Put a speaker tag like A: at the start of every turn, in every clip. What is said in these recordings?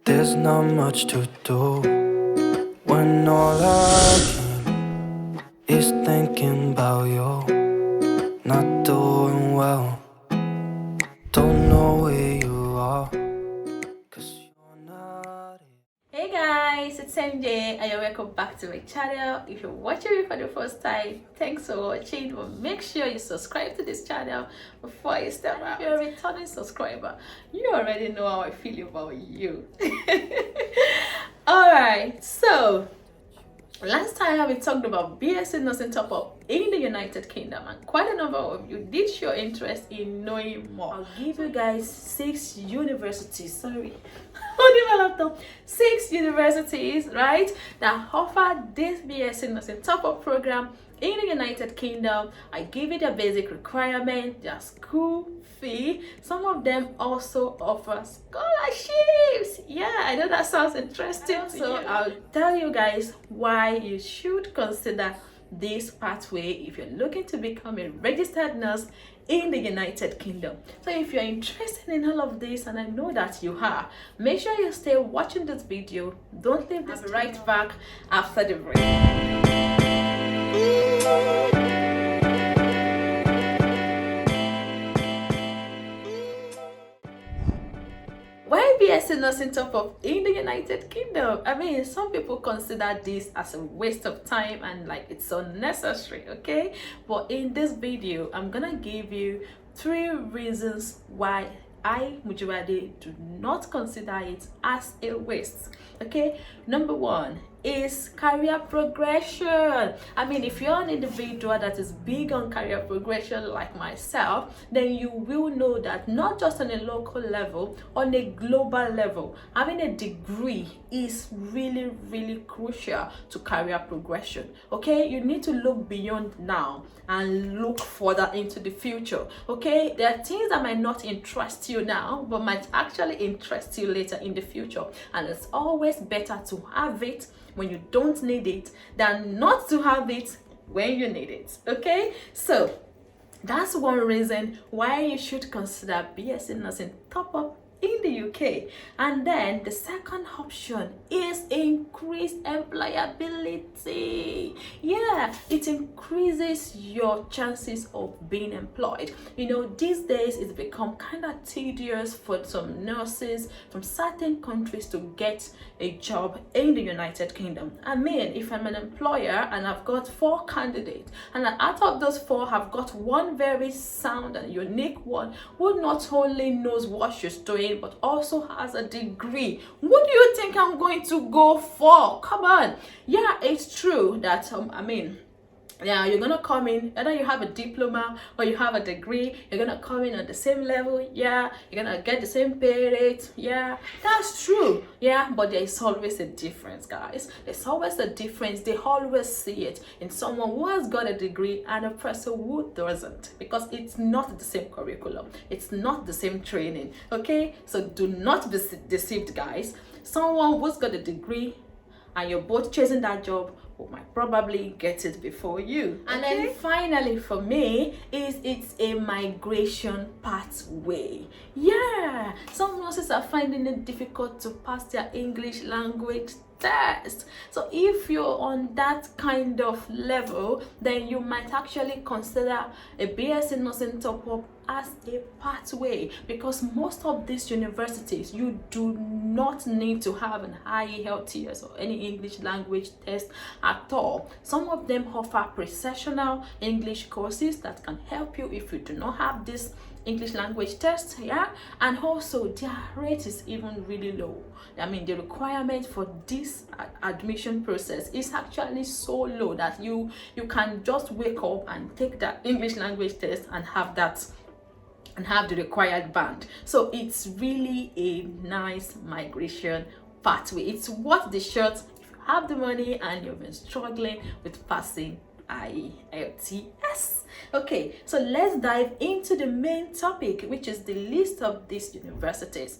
A: There's not much to do when all I can is thinking about you. Not doing well, don't know where you are, 'cause you're not here.
B: Hey guys, it's MJ and you're welcome back to my channel. If you're watching me for the first time, thanks for watching, but make sure you subscribe to this channel before you step out. If you're a returning subscriber, you already know how I feel about you. Alright, so last time we talked about BSc nursing top-up in the United Kingdom, and quite a number of you did show interest in knowing more. I'll give you guys 6 universities, sorry, holding my laptop, 6 universities, right, that offer this BSc nursing top-up program in the United Kingdom. I give you the basic requirement, their school fee. Some of them also offer scholarships. Yeah, I know that sounds interesting. So I'll tell you guys why you should consider this pathway if you're looking to become a registered nurse in the United Kingdom. So if you're interested in all of this, and I know that you are, make sure you stay watching this video. Don't leave this. I'll be right back after the break. Why BSc nursing top-up in the United Kingdom? I mean, some people consider this as a waste of time and like it's unnecessary, okay? But in this video, I'm gonna give you 3 reasons why I, Mujibade, do not consider it as a waste. Okay, number 1 is career progression. I mean, if you're an individual that is big on career progression like myself, then you will know that not just on a local level, on a global level, having a degree is really crucial to career progression. Okay, you need to look beyond now and look further into the future. Okay, there are things that might not interest you now but might actually interest you later in the future, and it's always better to have it when you don't need it than not to have it when you need it. Okay, so that's one reason why you should consider BSc nursing top-up in the UK. And then the second option is increased employability. Yeah, it increases your chances of being employed. You know, these days it's become kind of tedious for some nurses from certain countries to get a job in the United Kingdom. I mean, if I'm an employer and I've got 4 candidates, and out of those 4 I've got one very sound and unique one who not only knows what she's doing but also has a degree, what do you think I'm going to go for? Come on. Yeah, it's true that yeah, you're gonna come in, whether you have a diploma or you have a degree, you're gonna come in at the same level. Yeah, you're gonna get the same pay rate. Yeah, that's true. Yeah, but there is always a difference, guys. There's always a difference. They always see it in someone who has got a degree and a person who doesn't, because it's not the same curriculum, it's not the same training. Okay, so do not be deceived, guys. Someone who's got a degree and you're both chasing that job might probably get it before you. And then finally for me is it's a migration pathway. Yeah, some nurses are finding it difficult to pass their English language test. So if you're on that kind of level, then you might actually consider a BSc nursing top-up as a pathway, because most of these universities you do not need to have an IELTS or any English language test at all. Some of them offer pre-sessional English courses that can help you if you do not have this English language test. Yeah, and also their rate is even really low. I mean, the requirement for this admission process is actually so low that you can just wake up and take that English language test and have the required band. So it's really a nice migration pathway. It's worth the shot if you have the money and you've been struggling with passing IELTS. Okay, so let's dive into the main topic, which is the list of these universities.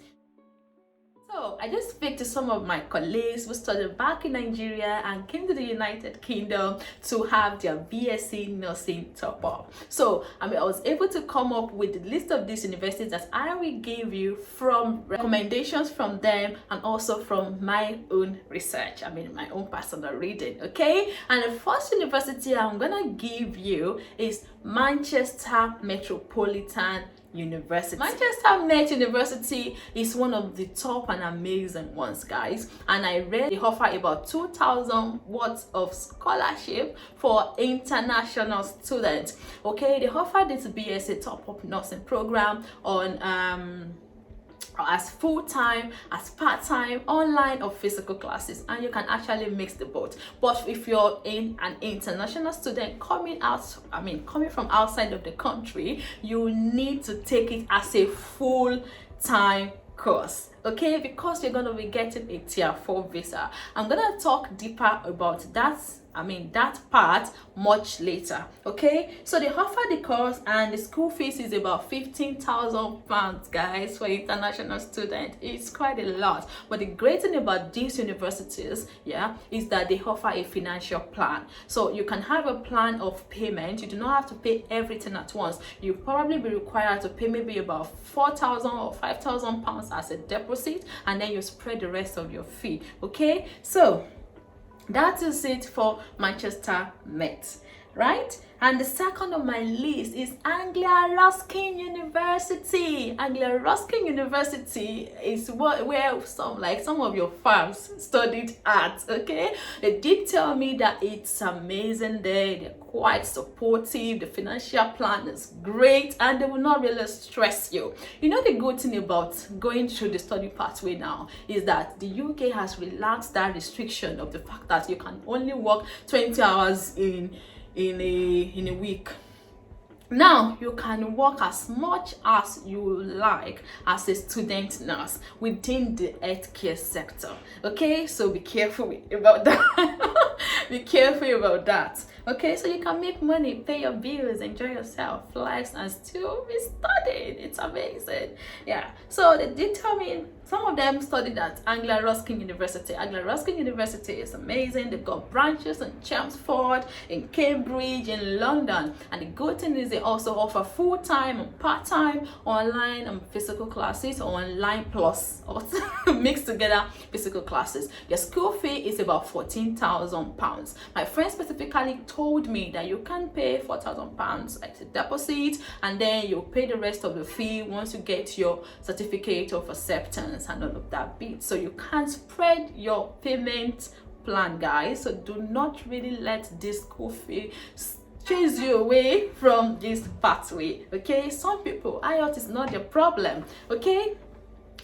B: So I just speak to some of my colleagues who studied back in Nigeria and came to the United Kingdom to have their BSc nursing top up. So I was able to come up with the list of these universities that I will give you from recommendations from them and also from my own research, my own personal reading. Okay, and the first university I'm gonna give you is Manchester Metropolitan University. Manchester Met University is one of the top and amazing ones, guys, and I read they offer about 2,000 worth of scholarship for international students. Okay, they offer this BSc top-up nursing program on as full-time, as part-time, online or physical classes, and you can actually mix the both. But if you're an international student coming from outside of the country, you need to take it as a full-time course, okay, because you're going to be getting a tier 4 visa. I'm going to talk deeper about that part much later. Okay, so they offer the course and the school fees is about £15,000, guys, for international students. It's quite a lot, but the great thing about these universities, is that they offer a financial plan. So you can have a plan of payment. You do not have to pay everything at once. You probably be required to pay maybe about £4,000 or £5,000 as a deposit, and then you spread the rest of your fee. Okay, so that is it for Manchester Met, right? And the second on my list is Anglia Ruskin University. Anglia Ruskin University is where some of your fans studied at. Okay, they did tell me that it's amazing there. They're quite supportive. The financial plan is great, and they will not really stress you. You know, the good thing about going through the study pathway now is that the UK has relaxed that restriction of the fact that you can only work 20 hours in a week. Now you can work as much as you like as a student nurse within the healthcare sector. Okay, so be careful about that. Be careful about that. Okay, so you can make money, pay your bills, enjoy yourself, flex, and still be studying. It's amazing. Yeah, so they did tell me some of them studied at Anglia Ruskin University. Anglia Ruskin University is amazing. They've got branches in Chelmsford, in Cambridge, in London. And the good thing is they also offer full-time and part-time, online and physical classes, or online plus mixed together physical classes. Your school fee is about £14,000. My friend specifically told me that you can pay £4,000 as a deposit, and then you pay the rest of the fee once you get your certificate of acceptance and all of that bit. So you can spread your payment plan, guys. So do not really let this school fee chase you away from this pathway. Okay, some people, IELTS is not your problem. Okay,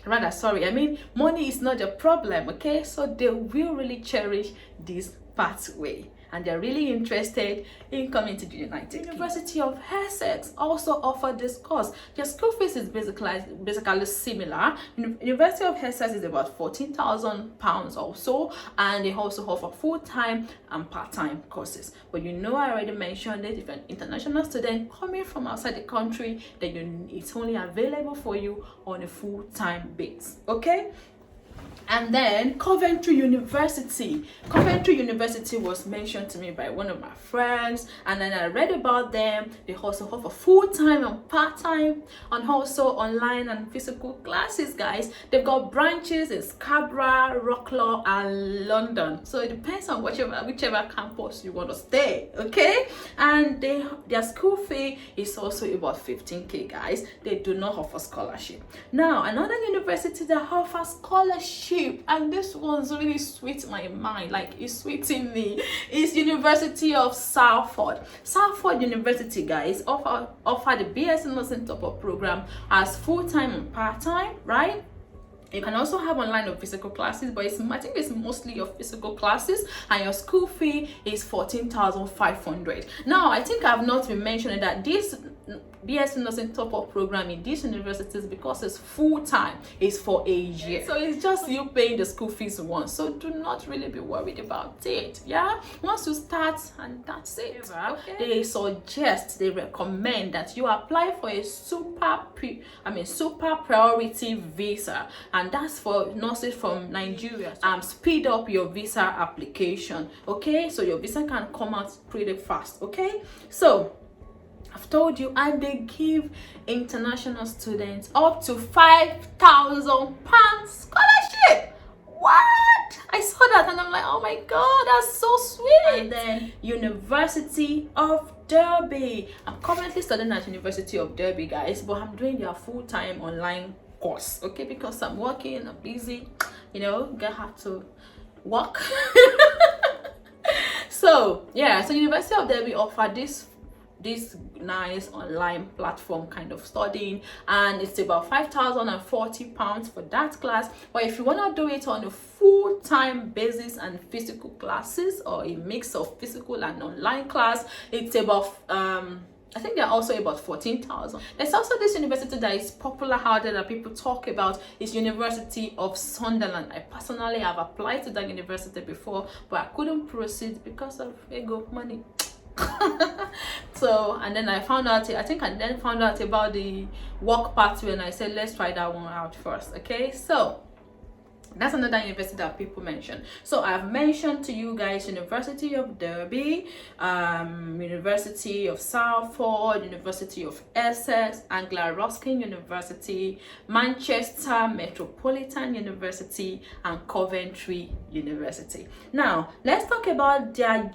B: rather, sorry, money is not your problem. Okay, so they will really cherish this pathway, and they're really interested in coming to the United Kingdom. University of Essex also offer this course. Their school fees is basically similar. University of Essex is about £14,000 or so, and they also offer full-time and part-time courses. But I already mentioned that if you're an international student coming from outside the country, then it's only available for you on a full-time base. Okay. And then Coventry University. Coventry University was mentioned to me by one of my friends, and then I read about them. They also offer full-time and part-time, and also online and physical classes, guys. They've got branches in Scarborough, Rocklaw, and London. So it depends on whichever campus you want to stay, okay? And their school fee is also about 15k, guys. They do not offer scholarship. Now, another university that offers scholarship, and this one's really sweet my mind, like it's sweeting me, is University of Salford. Salford University, guys, offer the BSc Nursing Top-Up program as full-time and part-time, right? You can also have online or physical classes, but I think it's mostly your physical classes, and your school fee is £14,500. Now, I think I've not been mentioning that this BSc Nursing top-up program in these universities, because it's full-time, it's for a year. So it's just you paying the school fees once. So do not really be worried about it. Yeah, once you start, and that's it. Okay. They recommend that you apply for a super priority visa, and that's for nurses from Nigeria. Speed up your visa application. Okay, so your visa can come out pretty fast. Okay, so I've told you, and they give international students up to £5,000 scholarship. What? I saw that and I'm like, oh my god, that's so sweet. And then University of Derby. I'm currently studying at University of Derby, guys, but I'm doing their full-time online course. Okay, because I'm working, I'm busy, you know, gonna have to work. So yeah, so University of Derby offer this nice online platform kind of studying, and it's about £5,040 for that class. But if you want to do it on a full-time basis and physical classes, or a mix of physical and online class, it's about I think they're also about 14,000. There's also this university that is popular out there that people talk about. Is University of Sunderland. I personally have applied to that university before, but I couldn't proceed because of ego money. So, and then I found out about the work pathway, and I said, let's try that one out first. Okay, so that's another university that people mention. So I've mentioned to you guys University of Derby, University of Salford, University of Essex, Anglia Ruskin University, Manchester Metropolitan University, and Coventry University. Now let's talk about their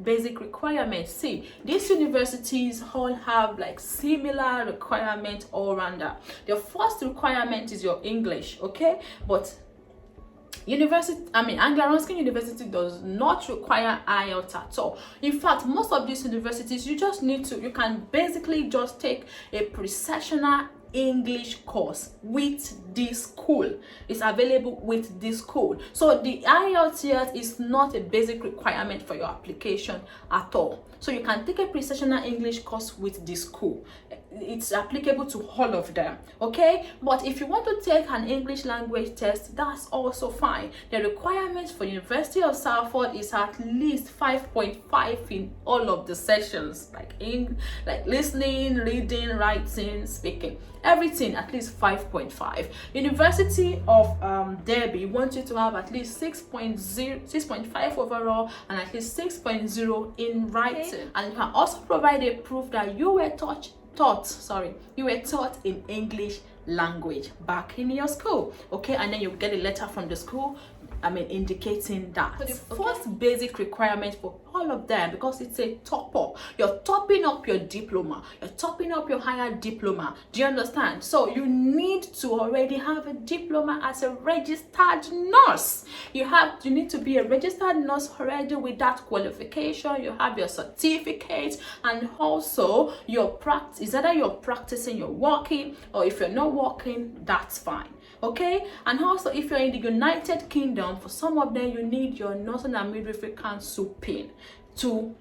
B: basic requirements. See, these universities all have like similar requirements all around that. The first requirement is your English, okay? But Anglia Ruskin University does not require IELTS at all. In fact, most of these universities, you can basically just take a pre-sessional English course with this school. It's available with this school. So the IELTS here is not a basic requirement for your application at all. So you can take a pre-sessional English course with this school. It's applicable to all of them, okay? But if you want to take an English language test, that's also fine. The requirement for University of Salford is at least 5.5 in all of the sessions, like listening, reading, writing, speaking, everything at least 5.5. University of Derby wants you to have at least 6.5 overall, and at least 6.0 in writing. Okay. And you can also provide a proof that you were taught in English language back in your school, okay? And then you get a letter from the school indicating that. So the first basic requirement for all of them, because it's a top up, you're topping up your diploma, you're topping up your higher diploma. Do you understand? So you need to already have a diploma as a registered nurse. You need to be a registered nurse already with that qualification. You have your certificate, and also your practice. Either you're practicing, you're working, or if you're not working, that's fine. Okay, and also if you're in the United Kingdom, for some of them you need your Nursing and Midwifery Council PIN to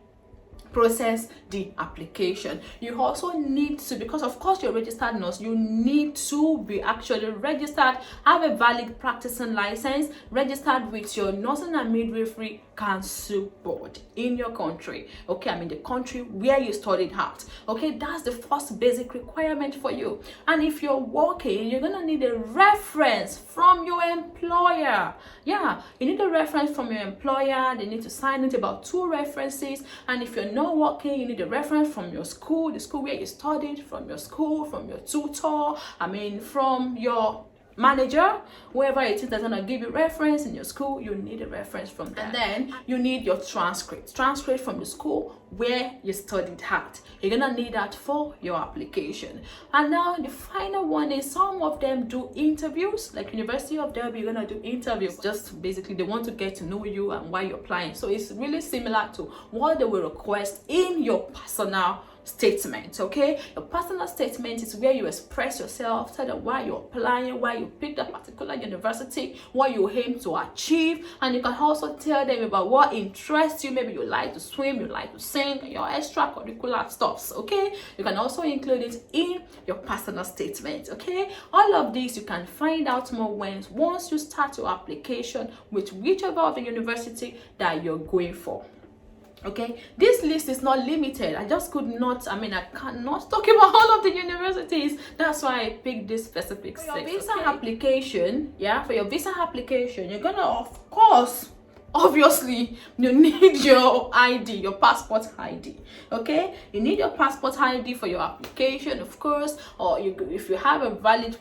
B: process the application. You also need to, because of course you're a registered nurse, you need to be actually registered, have a valid practicing license, registered with your Nursing and Midwifery Council board in your country, okay? The country where you studied at, okay? That's the first basic requirement for you. And if you're working, you're gonna need a reference from your employer. Yeah, you need a reference from your employer. They need to sign it, about 2 references. And if you're not working, you need a reference from your school, the school where you studied, from your school, from your tutor, from your manager, whoever it is that's gonna give you reference in your school. You need a reference from them. And then you need your transcript from the school where you studied at. You're gonna need that for your application. And now the final one is, some of them do interviews, like University of Derby. You're gonna do interviews. Just basically they want to get to know you and why you're applying. So it's really similar to what they will request in your personal statement. Okay, your personal statement is where you express yourself, tell them why you're applying, why you picked a particular university, what you aim to achieve, and you can also tell them about what interests you. Maybe you like to swim, you like to sing, your extracurricular stuffs. Okay, you can also include it in your personal statement. Okay, all of these you can find out more once you start your application with whichever of the university that you're going for. Okay, this list is not limited. I cannot talk about all of the universities. That's why I picked this specific six. For your visa application, for your visa application, you're gonna, of course, obviously, you need your ID, your passport ID. Okay, you need your passport ID for your application, of course, or if you have a valid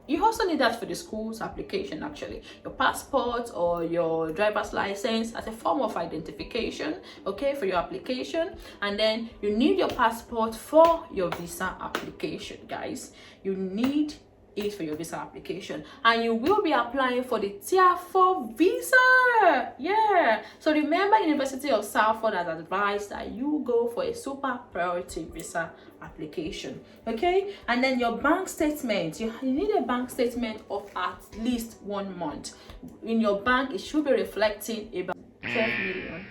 B: you also need that for the school's application. Actually, your passport or your driver's license as a form of identification, okay, for your application. And then you need your passport for your visa application, guys. You need it for your visa application, and you will be applying for the tier 4 visa. So remember, University of Salford has advised that you go for a super priority visa application. Okay, and then your bank statement, you need a bank statement of at least 1 month. In your bank, it should be reflecting about 12 million.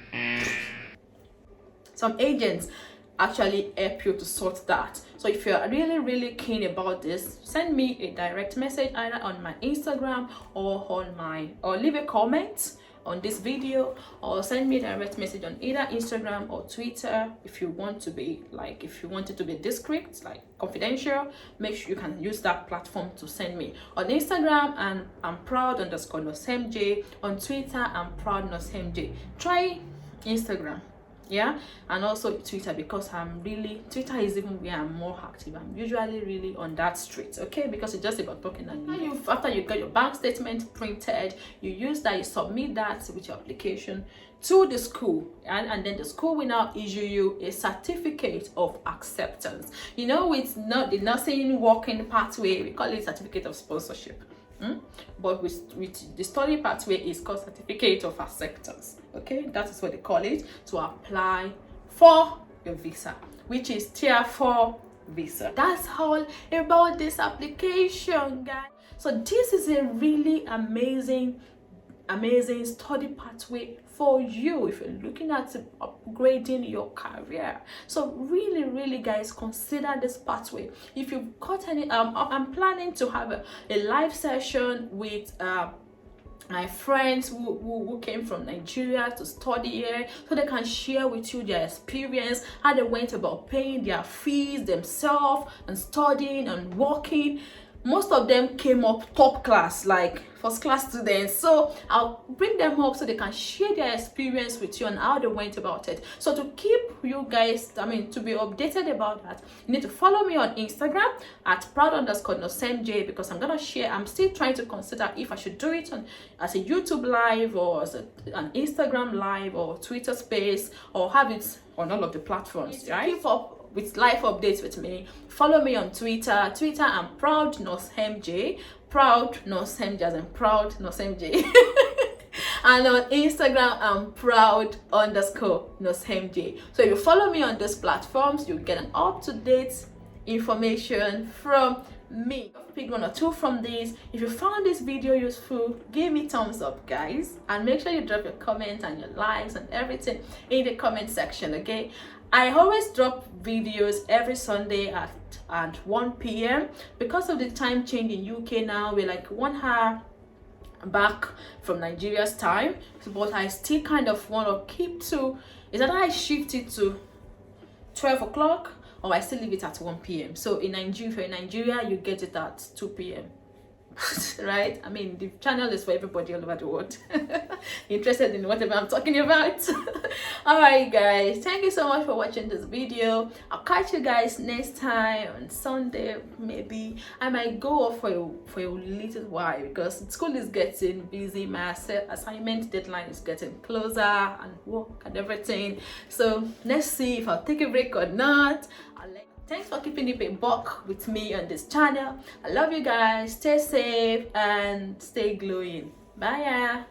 B: Some agents actually help you to sort that. So if you're really keen about this, send me a direct message either on my Instagram or leave a comment on this video, or send me a direct message on either Instagram or Twitter. If you want it to be discreet, like confidential, make sure you can use that platform to send me. On Instagram, and I'm proud_NosMJ. On Twitter, I'm proud_NosMJ. Try Instagram, and also Twitter, because Twitter is even where I'm more active. I'm usually really on that street, okay, because it's just about talking. And after you get your bank statement printed, you use that, you submit that with your application to the school, and then the school will now issue you a certificate of acceptance. It's not the nursing working pathway, we call it certificate of sponsorship. But with the study pathway is called certificate of acceptance. Okay, that is what they call it, to apply for your visa, which is tier 4 visa. That's all about this application, guys. So this is a really amazing study pathway for you if you're looking at upgrading your career. So really guys, consider this pathway. If you've got any I'm planning to have a live session with my friends who came from Nigeria to study here, so they can share with you their experience, how they went about paying their fees themselves and studying and working. Most of them came up top class, like first class students. So I'll bring them up so they can share their experience with you and how they went about it. So to keep you guys, to be updated about that, you need to follow me on Instagram at proud_NosMJ, because I'm still trying to consider if I should do it as a YouTube live, or as an Instagram live, or Twitter space, or have it on all of the platforms, right? Keep up with live updates with me. Follow me on Twitter. I'm proud_NosMJ, proud_NosMJ, as in proud_NosMJ. And on Instagram, I'm proud_NosMJ. So if you follow me on those platforms, you'll get an up-to-date information from me. Pick 1 or 2 from these. If you found this video useful, give me thumbs up, guys, and make sure you drop your comments and your likes and everything in the comment section. Okay, I always drop videos every Sunday at 1 p.m. because of the time change in UK. Now we're like 1 hour back from Nigeria's time, but I still kind of want to keep to, is that I shift it to 12 o'clock, or I still leave it at 1 p.m. So in Nigeria, if you're in Nigeria, you get it at 2 p.m. right? The channel is for everybody all over the world interested in whatever I'm talking about. All right, guys, thank you so much for watching this video. I'll catch you guys next time on Sunday. Maybe I might go off for a little while because school is getting busy. My assignment deadline is getting closer, and work and everything. So let's see if I'll take a break or not. Thanks for keeping it a buck with me on this channel. I love you guys. Stay safe and stay glowing. Bye.